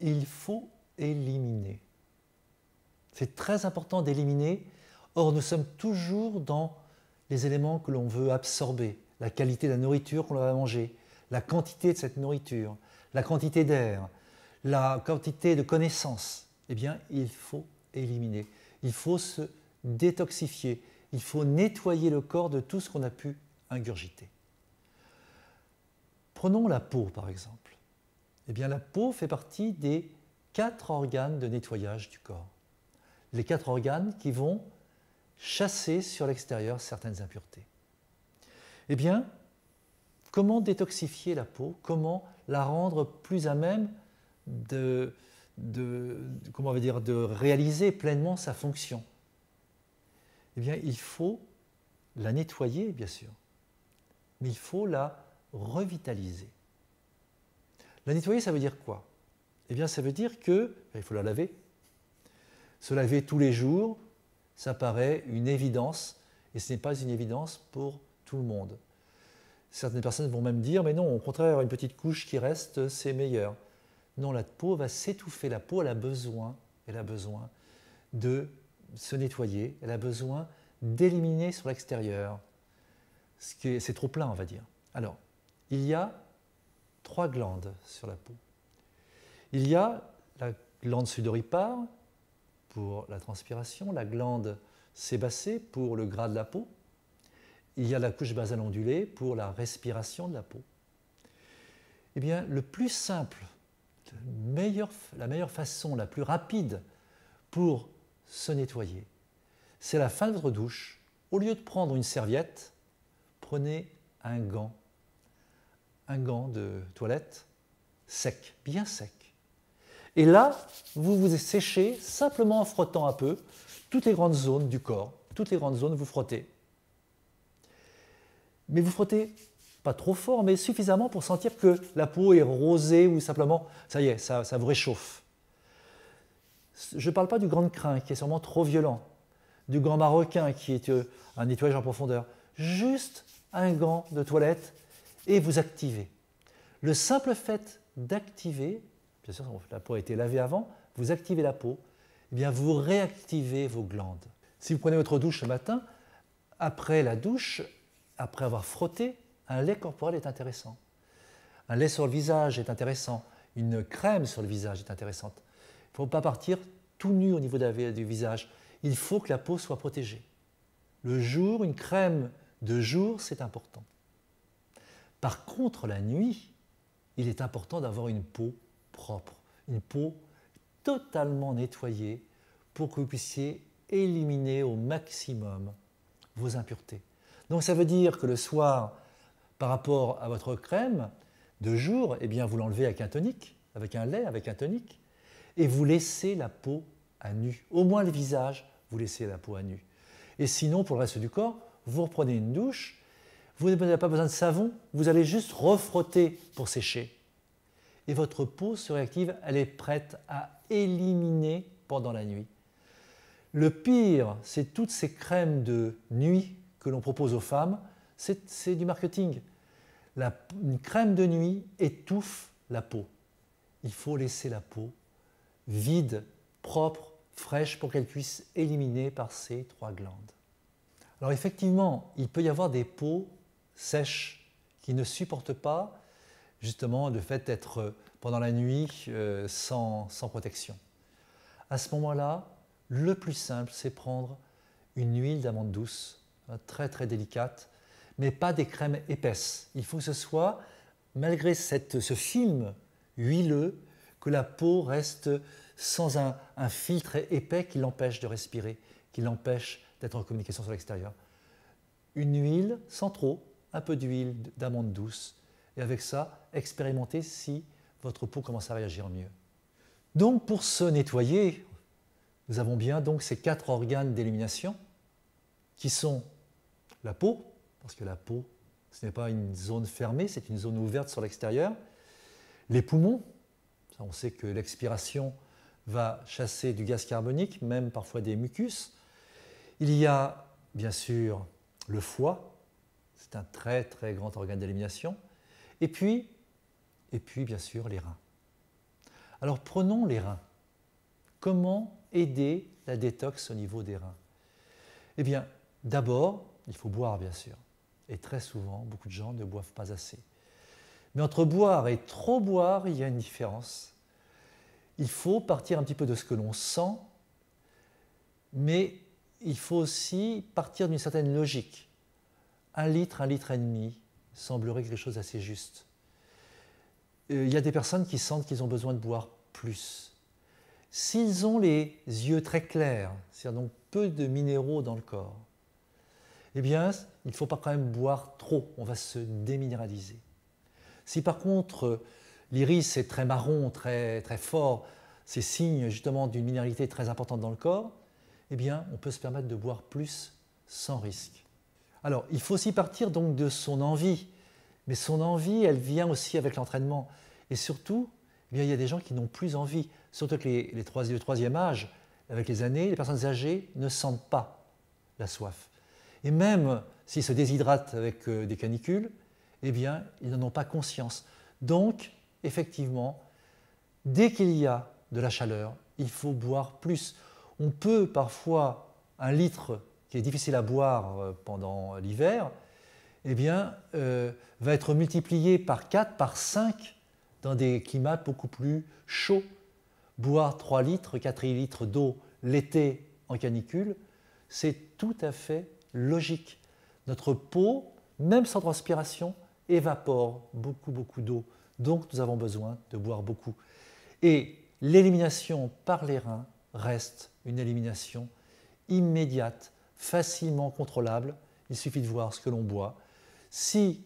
il faut éliminer. C'est très important d'éliminer. Or, nous sommes toujours dans les éléments que l'on veut absorber, la qualité de la nourriture qu'on va manger, la quantité de cette nourriture, la quantité d'air, la quantité de connaissances. Eh bien, il faut éliminer. Il faut se détoxifier. Il faut nettoyer le corps de tout ce qu'on a pu ingurgiter. Prenons la peau, par exemple. Eh bien, la peau fait partie des 4 organes de nettoyage du corps. Les 4 organes qui vont chasser sur l'extérieur certaines impuretés. Eh bien, comment détoxifier la peau? Comment la rendre plus à même de réaliser pleinement sa fonction? Eh bien, il faut la nettoyer, bien sûr, mais il faut la revitaliser. La nettoyer, ça veut dire quoi? Eh bien, ça veut dire qu'il faut la laver. Se laver tous les jours, ça paraît une évidence, et ce n'est pas une évidence pour tout le monde. Certaines personnes vont même dire, mais non, au contraire, une petite couche qui reste, c'est meilleur. Non, la peau va s'étouffer. La peau, elle a besoin de se nettoyer, elle a besoin d'éliminer sur l'extérieur. C'est trop plein, on va dire. Alors, il y a 3 glandes sur la peau. Il y a la glande sudoripare pour la transpiration, la glande sébacée pour le gras de la peau. Il y a la couche basale ondulée pour la respiration de la peau. Eh bien, le plus simple, la meilleure façon, la plus rapide pour se nettoyer, c'est à la fin de votre douche. Au lieu de prendre une serviette, prenez un gant de toilette sec, bien sec. Et là, vous vous séchez simplement en frottant un peu toutes les grandes zones du corps, toutes les grandes zones, vous frottez. Mais vous frottez pas trop fort, mais suffisamment pour sentir que la peau est rosée ou simplement, ça y est, ça vous réchauffe. Je ne parle pas du gant de crin qui est sûrement trop violent, du gant marocain qui est un nettoyage en profondeur. Juste un gant de toilette et vous activez. Le simple fait d'activer, bien sûr la peau a été lavée avant, vous activez la peau, eh bien vous réactivez vos glandes. Si vous prenez votre douche le matin, après la douche, après avoir frotté, un lait corporel est intéressant. Un lait sur le visage est intéressant. Une crème sur le visage est intéressante. Il ne faut pas partir tout nu au niveau du visage. Il faut que la peau soit protégée. Le jour, une crème de jour, c'est important. Par contre, la nuit, il est important d'avoir une peau propre, une peau totalement nettoyée pour que vous puissiez éliminer au maximum vos impuretés. Donc ça veut dire que le soir, par rapport à votre crème de jour, eh bien vous l'enlevez avec un tonique, avec un lait, avec un tonique, et vous laissez la peau à nu. Au moins le visage, vous laissez la peau à nu. Et sinon, pour le reste du corps, vous reprenez une douche, vous n'avez pas besoin de savon, vous allez juste refrotter pour sécher. Et votre peau se réactive, elle est prête à éliminer pendant la nuit. Le pire, c'est toutes ces crèmes de nuit que l'on propose aux femmes, c'est du marketing. Une crème de nuit étouffe la peau. Il faut laisser la peau vide, propre, fraîche pour qu'elle puisse éliminer par ces 3 glandes. Alors effectivement, il peut y avoir des peaux sèches qui ne supportent pas justement le fait d'être pendant la nuit sans protection. À ce moment-là, le plus simple, c'est prendre une huile d'amande douce, très très délicate, mais pas des crèmes épaisses. Il faut que ce soit, malgré ce film huileux, que la peau reste sans un filtre épais qui l'empêche de respirer, qui l'empêche d'être en communication sur l'extérieur. Une huile sans trop, un peu d'huile d'amande douce, et avec ça, expérimentez si votre peau commence à réagir mieux. Donc pour se nettoyer, nous avons bien donc ces 4 organes d'élimination qui sont la peau, parce que la peau, ce n'est pas une zone fermée, c'est une zone ouverte sur l'extérieur. Les poumons, ça, on sait que l'expiration va chasser du gaz carbonique, même parfois des mucus. Il y a bien sûr le foie, c'est un très très grand organe d'élimination. Et puis bien sûr les reins. Alors prenons les reins. Comment aider la détox au niveau des reins? Eh bien, d'abord, il faut boire bien sûr. Et très souvent, beaucoup de gens ne boivent pas assez. Mais entre boire et trop boire, il y a une différence. Il faut partir un petit peu de ce que l'on sent, mais il faut aussi partir d'une certaine logique. 1 litre et demi semblerait quelque chose d'assez juste. Il y a des personnes qui sentent qu'ils ont besoin de boire plus. S'ils ont les yeux très clairs, c'est-à-dire donc peu de minéraux dans le corps, eh bien, il ne faut pas quand même boire trop, on va se déminéraliser. Si par contre l'iris est très marron, très fort, c'est signe justement d'une minéralité très importante dans le corps, eh bien, on peut se permettre de boire plus sans risque. Alors, il faut aussi partir donc de son envie, mais son envie, elle vient aussi avec l'entraînement. Et surtout, eh bien, il y a des gens qui n'ont plus envie, surtout que le troisième âge, avec les années, les personnes âgées ne sentent pas la soif. Et même s'ils se déshydratent avec des canicules, eh bien, ils n'en ont pas conscience. Donc, effectivement, dès qu'il y a de la chaleur, il faut boire plus. On peut parfois, 1 litre qui est difficile à boire pendant l'hiver, eh bien, va être multiplié par 4, par 5 dans des climats beaucoup plus chauds. Boire 3 litres, 4 litres d'eau l'été en canicule, c'est tout à fait logique. Notre peau, même sans transpiration, évapore beaucoup d'eau. Donc nous avons besoin de boire beaucoup. Et l'élimination par les reins reste une élimination immédiate, facilement contrôlable. Il suffit de voir ce que l'on boit. Si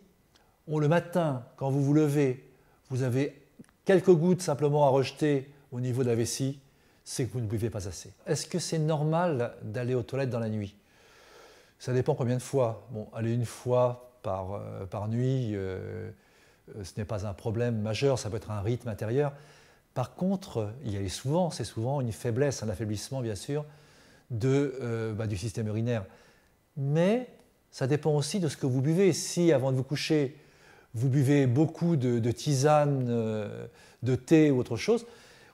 le matin, quand vous vous levez, vous avez quelques gouttes simplement à rejeter au niveau de la vessie, c'est que vous ne buvez pas assez. Est-ce que c'est normal d'aller aux toilettes dans la nuit? Ça dépend combien de fois. Bon, aller 1 fois par nuit, ce n'est pas un problème majeur, ça peut être un rythme intérieur. Par contre, c'est souvent une faiblesse, un affaiblissement bien sûr, du système urinaire. Mais ça dépend aussi de ce que vous buvez. Si avant de vous coucher, vous buvez beaucoup de tisane, de thé ou autre chose,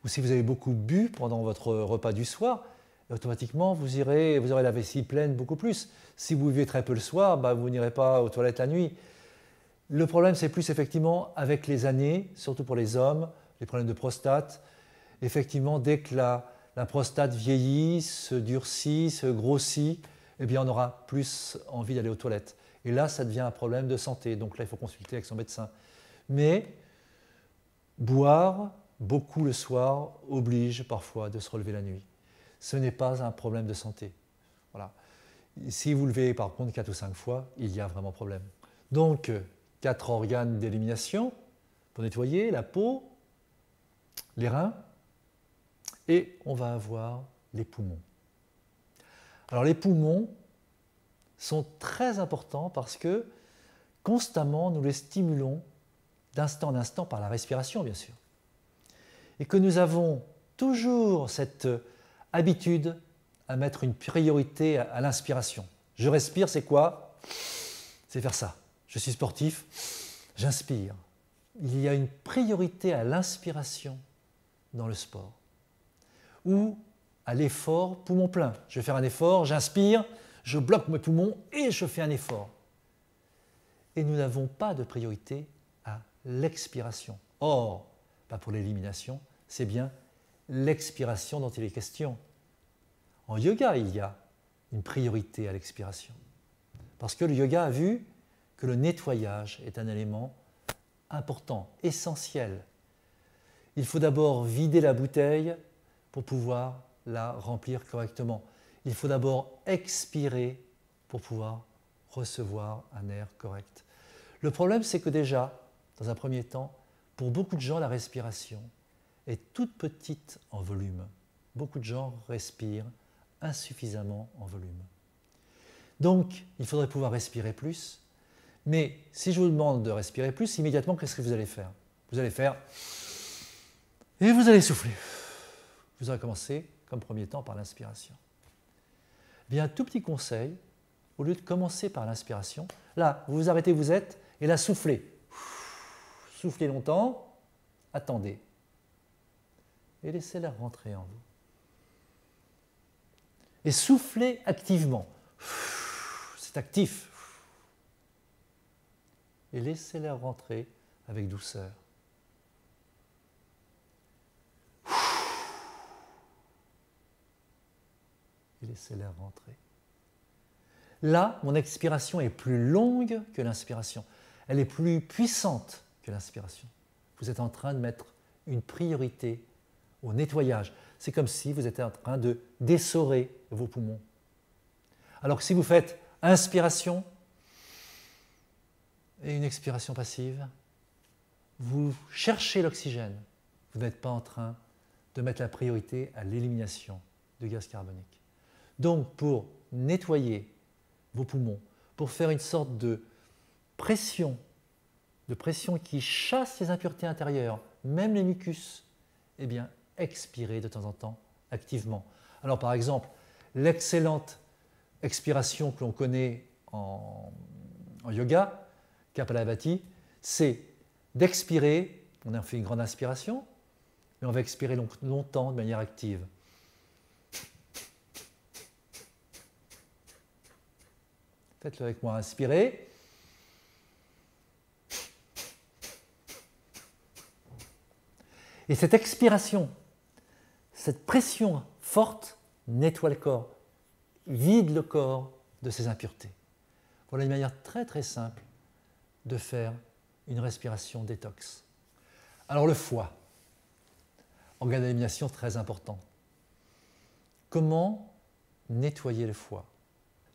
ou si vous avez beaucoup bu pendant votre repas du soir, automatiquement vous aurez la vessie pleine beaucoup plus. Si vous buvez très peu le soir, vous n'irez pas aux toilettes la nuit. Le problème, c'est plus effectivement avec les années, surtout pour les hommes, les problèmes de prostate. Effectivement, dès que la prostate vieillit, se durcit, se grossit, eh bien, on aura plus envie d'aller aux toilettes. Et là, ça devient un problème de santé. Donc là, il faut consulter avec son médecin. Mais boire beaucoup le soir oblige parfois de se relever la nuit. Ce n'est pas un problème de santé. Voilà. Si vous levez par contre 4 ou 5 fois, il y a vraiment problème. Donc, 4 organes d'élimination pour nettoyer la peau, les reins, et on va avoir les poumons. Alors les poumons sont très importants parce que constamment nous les stimulons d'instant en instant par la respiration bien sûr. Et que nous avons toujours cette habitude à mettre une priorité à l'inspiration. Je respire, c'est quoi? C'est faire ça. Je suis sportif, j'inspire. Il y a une priorité à l'inspiration dans le sport. Ou à l'effort poumon plein. Je vais faire un effort, j'inspire, je bloque mes poumons et je fais un effort. Et nous n'avons pas de priorité à l'expiration. Or, pour l'élimination, c'est bien l'expiration dont il est question. En yoga, il y a une priorité à l'expiration. Parce que le yoga a vu que le nettoyage est un élément important, essentiel. Il faut d'abord vider la bouteille pour pouvoir la remplir correctement. Il faut d'abord expirer pour pouvoir recevoir un air correct. Le problème, c'est que déjà, dans un premier temps, pour beaucoup de gens, la respiration est toute petite en volume. Beaucoup de gens respirent insuffisamment en volume. Donc, il faudrait pouvoir respirer plus. Mais si je vous demande de respirer plus, immédiatement, qu'est-ce que vous allez faire? Vous allez faire et vous allez souffler. Vous allez commencer, comme premier temps, par l'inspiration. Bien, un tout petit conseil, au lieu de commencer par l'inspiration, là, vous vous arrêtez, vous êtes, et là, soufflez. Soufflez longtemps, attendez. et laissez l'air rentrer en vous. Et soufflez activement. C'est actif. Et laissez l'air rentrer avec douceur. Et laissez l'air rentrer. Là, mon expiration est plus longue que l'inspiration. Elle est plus puissante que l'inspiration. Vous êtes en train de mettre une priorité au nettoyage. C'est comme si vous étiez en train de dessorer vos poumons. Alors que si vous faites inspiration et une expiration passive, vous cherchez l'oxygène. Vous n'êtes pas en train de mettre la priorité à l'élimination de gaz carbonique. Donc, pour nettoyer vos poumons, pour faire une sorte de pression qui chasse les impuretés intérieures, même les mucus, eh bien, expirez de temps en temps activement. Alors, par exemple, l'excellente expiration que l'on connaît en yoga, Kapalabhati, c'est d'expirer, on a fait une grande inspiration, mais on va expirer longtemps de manière active. Faites-le avec moi, inspirez. Et cette expiration, cette pression forte nettoie le corps, vide le corps de ses impuretés. Voilà une manière très très simple de faire une respiration détox. Alors le foie, organe d'élimination très important. Comment nettoyer le foie?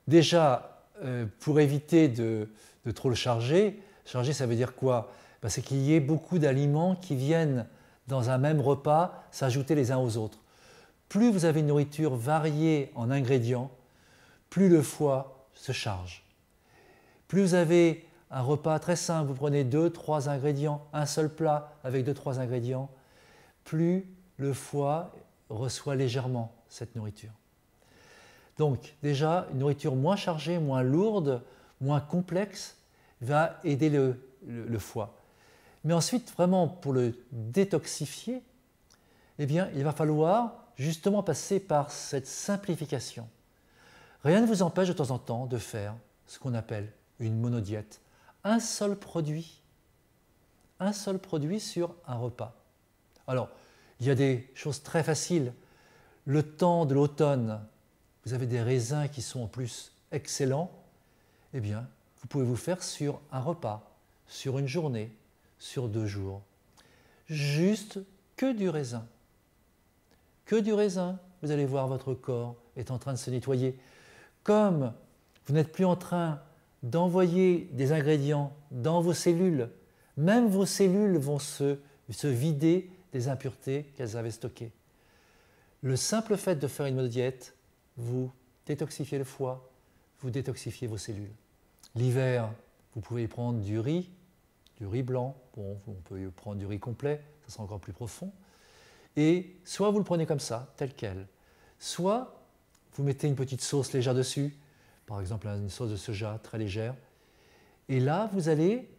Déjà, pour éviter de trop le charger, ça veut dire quoi? C'est qu'il y ait beaucoup d'aliments qui viennent dans un même repas s'ajouter les uns aux autres. Plus vous avez une nourriture variée en ingrédients, plus le foie se charge. Plus vous avez un repas très simple, vous prenez 2-3 ingrédients, un seul plat avec 2-3 ingrédients, plus le foie reçoit légèrement cette nourriture. Donc déjà, une nourriture moins chargée, moins lourde, moins complexe va aider le foie. Mais ensuite, vraiment pour le détoxifier, eh bien, il va falloir justement passer par cette simplification. Rien ne vous empêche de temps en temps de faire ce qu'on appelle une monodiète. Un seul produit sur un repas. Alors, il y a des choses très faciles. Le temps de l'automne, vous avez des raisins qui sont en plus excellents. Eh bien, vous pouvez vous faire sur un repas, sur une journée, sur 2 jours. Juste que du raisin. Que du raisin, vous allez voir votre corps est en train de se nettoyer. Comme vous n'êtes plus en train d'envoyer des ingrédients dans vos cellules, même vos cellules vont se vider des impuretés qu'elles avaient stockées. Le simple fait de faire une monodiète, vous détoxifiez le foie, vous détoxifiez vos cellules. L'hiver, vous pouvez prendre du riz blanc, bon, on peut prendre du riz complet, ça sera encore plus profond. Et soit vous le prenez comme ça, tel quel, soit vous mettez une petite sauce légère dessus, par exemple une sauce de soja très légère, et là vous allez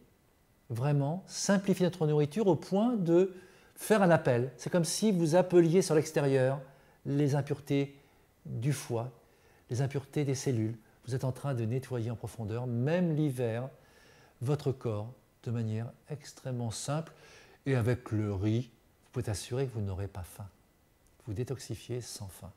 vraiment simplifier notre nourriture au point de faire un appel. C'est comme si vous appeliez sur l'extérieur les impuretés du foie, les impuretés des cellules. Vous êtes en train de nettoyer en profondeur, même l'hiver, votre corps de manière extrêmement simple. Et avec le riz, vous pouvez assurer que vous n'aurez pas faim. Vous détoxifiez sans faim.